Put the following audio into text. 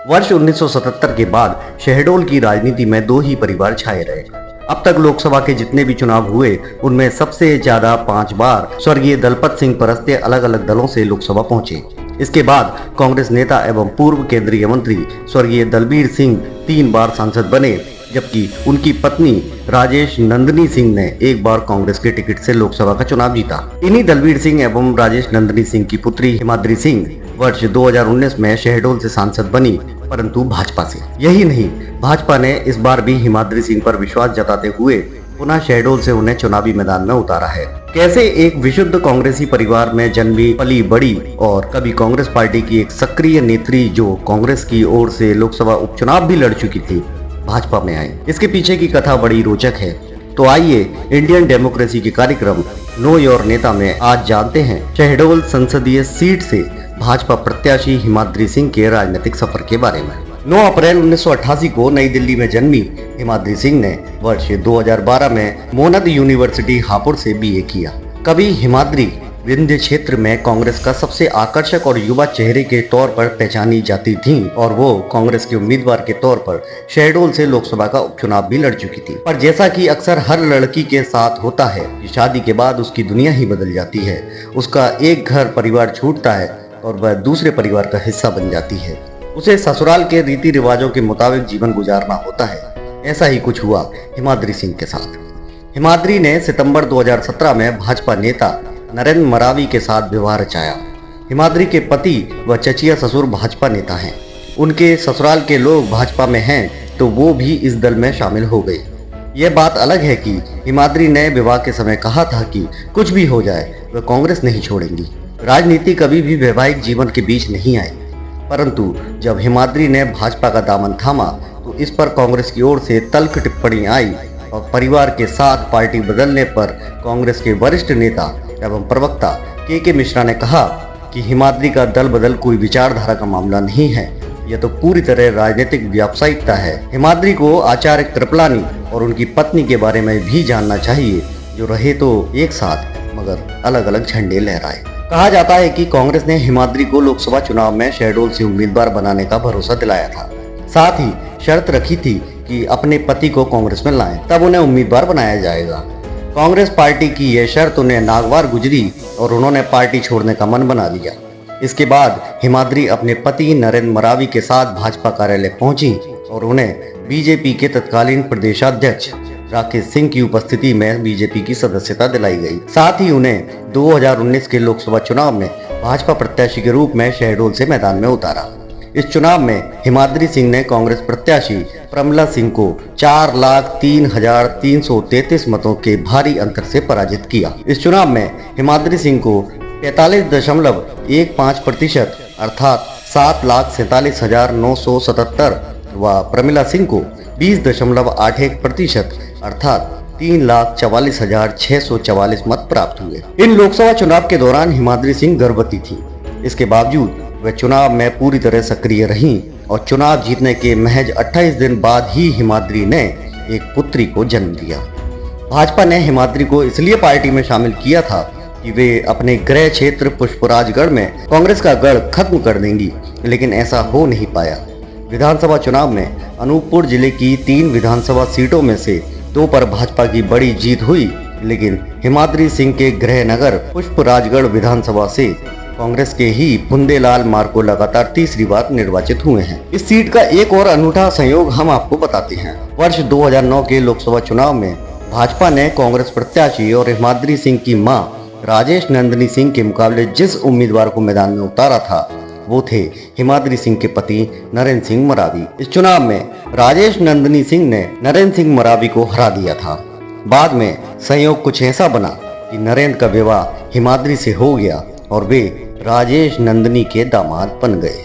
वर्ष 1977 के बाद शहडोल की राजनीति में दो ही परिवार छाए रहे। अब तक लोकसभा के जितने भी चुनाव हुए उनमें सबसे ज्यादा 5 बार स्वर्गीय दलपत सिंह परस्ते अलग अलग दलों से लोकसभा पहुंचे। इसके बाद कांग्रेस नेता एवं पूर्व केंद्रीय मंत्री स्वर्गीय दलबीर सिंह 3 बार सांसद बने, जबकि उनकी पत्नी राजेश नंदनी सिंह ने एक बार कांग्रेस के टिकट से लोकसभा का चुनाव जीता। इन्हीं दलबीर सिंह एवं राजेश नंदनी सिंह की पुत्री हिमाद्री सिंह वर्ष 2019 में शहडोल से सांसद बनी, परंतु भाजपा से। यही नहीं, भाजपा ने इस बार भी हिमाद्री सिंह पर विश्वास जताते हुए पुनः शहडोल से उन्हें चुनावी मैदान में उतारा है। कैसे एक विशुद्ध कांग्रेसी परिवार में जन्मी, पली बड़ी और कभी कांग्रेस पार्टी की एक सक्रिय नेत्री जो कांग्रेस की ओर से लोकसभा उपचुनाव भी लड़ चुकी थी, भाजपा में आई। इसके पीछे की कथा बड़ी रोचक है। तो आइए इंडियन डेमोक्रेसी के कार्यक्रम नो योर नेता में आज जानते हैं शहडोल संसदीय सीट से भाजपा प्रत्याशी हिमाद्री सिंह के राजनीतिक सफर के बारे में। 9 अप्रैल 1988 को नई दिल्ली में जन्मी हिमाद्री सिंह ने वर्ष 2012 में मोनद यूनिवर्सिटी हापुड़ से बीए किया। कभी हिमाद्री विंध्य क्षेत्र में कांग्रेस का सबसे आकर्षक और युवा चेहरे के तौर पर पहचानी जाती थीं और वो कांग्रेस के उम्मीदवार के तौर पर शहडोल से लोकसभा का उपचुनाव भी लड़ चुकी थी। पर जैसा कि अक्सर हर लड़की के साथ होता है कि शादी के बाद उसकी दुनिया ही बदल जाती है। उसका एक घर परिवार छूटता है और वह दूसरे परिवार का हिस्सा बन जाती है। उसे ससुराल के रीति रिवाजों के मुताबिक जीवन गुजारना होता है। ऐसा ही कुछ हुआ हिमाद्री सिंह के साथ। हिमाद्री ने सितंबर 2017 में भाजपा नेता नरेंद्र मरावी के साथ विवाह रचाया। हिमाद्री के पति व चचिया ससुर भाजपा नेता हैं। उनके ससुराल के लोग भाजपा में हैं, तो वो भी इस दल में शामिल हो गए। यह बात अलग है कि हिमाद्री ने विवाह के समय कहा था कि कुछ भी हो जाए वह कांग्रेस नहीं छोड़ेंगी। राजनीति कभी भी वैवाहिक जीवन के बीच नहीं आई, परंतु जब हिमाद्री ने भाजपा का दामन थामा तो इस पर कांग्रेस की ओर से तल्ख टिप्पणी आई और परिवार के साथ पार्टी बदलने पर कांग्रेस के वरिष्ठ नेता एवं प्रवक्ता के मिश्रा ने कहा कि हिमाद्री का दल बदल कोई विचारधारा का मामला नहीं है, यह तो पूरी तरह राजनीतिक व्यावसायिकता है। हिमाद्री को आचार्य कृपलानी और उनकी पत्नी के बारे में भी जानना चाहिए, जो रहे तो एक साथ मगर अलग अलग झंडे लहराए। कहा जाता है कि कांग्रेस ने हिमाद्री को लोकसभा चुनाव में शहडोल से उम्मीदवार बनाने का भरोसा दिलाया था। साथ ही शर्त रखी थी कि अपने पति को कांग्रेस में लाएं, तब उन्हें उम्मीदवार बनाया जाएगा। कांग्रेस पार्टी की यह शर्त उन्हें नागवार गुजरी और उन्होंने पार्टी छोड़ने का मन बना लिया। इसके बाद हिमाद्री अपने पति नरेंद्र मरावी के साथ भाजपा कार्यालय पहुंची और उन्हें बीजेपी के तत्कालीन प्रदेशाध्यक्ष राकेश सिंह की उपस्थिति में बीजेपी की सदस्यता दिलाई गई। साथ ही उन्हें 2019 के लोकसभा चुनाव में भाजपा प्रत्याशी के रूप में शहडोल से मैदान में उतारा। इस चुनाव में हिमाद्री सिंह ने कांग्रेस प्रत्याशी प्रमिला सिंह को 4,03,333 मतों के भारी अंतर से पराजित किया। इस चुनाव में हिमाद्री सिंह को 45.15% अर्थात 7,47,977 व प्रमिला सिंह को 20.81% अर्थात 3,44,644 मत प्राप्त हुए। इन लोकसभा चुनाव के दौरान हिमाद्री सिंह गर्भवती थी। इसके बावजूद वे चुनाव में पूरी तरह सक्रिय रहीं और चुनाव जीतने के महज 28 दिन बाद ही हिमाद्री ने एक पुत्री को जन्म दिया। भाजपा ने हिमाद्री को इसलिए पार्टी में शामिल किया था कि वे अपने गृह क्षेत्र पुष्पराजगढ़ में कांग्रेस का गढ़ खत्म कर देंगी, लेकिन ऐसा हो नहीं पाया। विधानसभा चुनाव में अनूपपुर जिले की 3 विधानसभा सीटों में से 2 पर भाजपा की बड़ी जीत हुई, लेकिन हिमाद्री सिंह के गृह नगर पुष्पराजगढ़ विधानसभा से कांग्रेस के ही बुंदेलाल मार्को लगातार तीसरी बार निर्वाचित हुए हैं। इस सीट का एक और अनूठा संयोग हम आपको बताते हैं। वर्ष 2009 के लोकसभा चुनाव में भाजपा ने कांग्रेस प्रत्याशी और हिमाद्री सिंह की मां राजेश नंदनी सिंह के मुकाबले जिस उम्मीदवार को मैदान में उतारा था वो थे हिमाद्री सिंह के पति नरेंद्र सिंह मरावी। इस चुनाव में राजेश नंदनी सिंह ने नरेंद्र सिंह मरावी को हरा दिया था। बाद में संयोग कुछ ऐसा बना कि नरेंद्र का विवाह हिमाद्री से हो गया और वे राजेश नंदनी के दामाद बन गए।